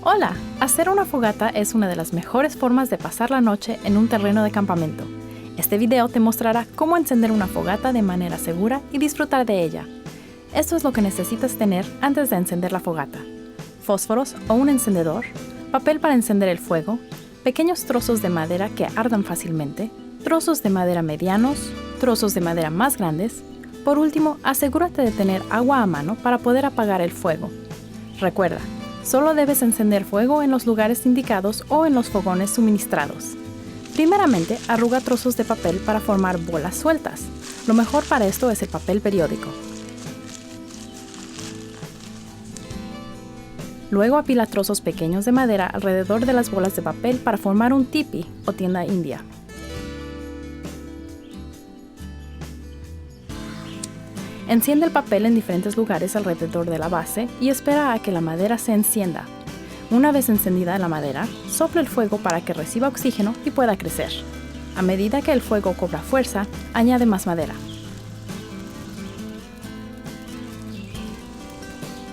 Hola, hacer una fogata es una de las mejores formas de pasar la noche en un terreno de campamento. Este video te mostrará cómo encender una fogata de manera segura y disfrutar de ella. Esto es lo que necesitas tener antes de encender la fogata: fósforos o un encendedor, papel para encender el fuego, pequeños trozos de madera que ardan fácilmente, trozos de madera medianos, trozos de madera más grandes. Por último, asegúrate de tener agua a mano para poder apagar el fuego. Recuerda, solo debes encender fuego en los lugares indicados o en los fogones suministrados. Primeramente, arruga trozos de papel para formar bolas sueltas. Lo mejor para esto es el papel periódico. Luego apila trozos pequeños de madera alrededor de las bolas de papel para formar un tipi o tienda india. Enciende el papel en diferentes lugares alrededor de la base y espera a que la madera se encienda. Una vez encendida la madera, sopla el fuego para que reciba oxígeno y pueda crecer. A medida que el fuego cobra fuerza, añade más madera.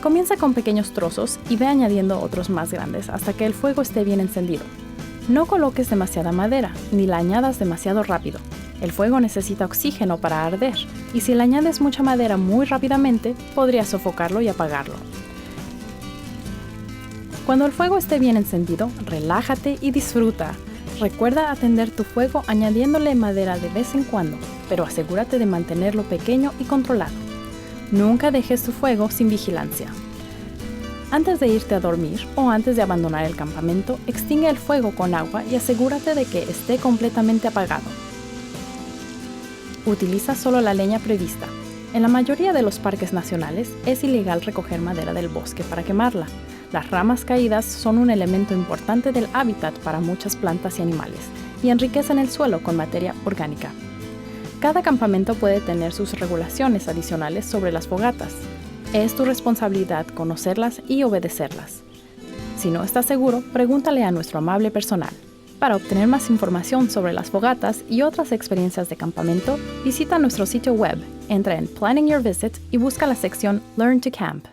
Comienza con pequeños trozos y ve añadiendo otros más grandes hasta que el fuego esté bien encendido. No coloques demasiada madera, ni la añadas demasiado rápido. El fuego necesita oxígeno para arder, y si le añades mucha madera muy rápidamente, podrías sofocarlo y apagarlo. Cuando el fuego esté bien encendido, relájate y disfruta. Recuerda atender tu fuego añadiéndole madera de vez en cuando, pero asegúrate de mantenerlo pequeño y controlado. Nunca dejes tu fuego sin vigilancia. Antes de irte a dormir o antes de abandonar el campamento, extingue el fuego con agua y asegúrate de que esté completamente apagado. Utiliza solo la leña prevista. En la mayoría de los parques nacionales es ilegal recoger madera del bosque para quemarla. Las ramas caídas son un elemento importante del hábitat para muchas plantas y animales y enriquecen el suelo con materia orgánica. Cada campamento puede tener sus regulaciones adicionales sobre las fogatas. Es tu responsabilidad conocerlas y obedecerlas. Si no estás seguro, pregúntale a nuestro amable personal. Para obtener más información sobre las fogatas y otras experiencias de campamento, visita nuestro sitio web, entra en Planning Your Visit y busca la sección Learn to Camp.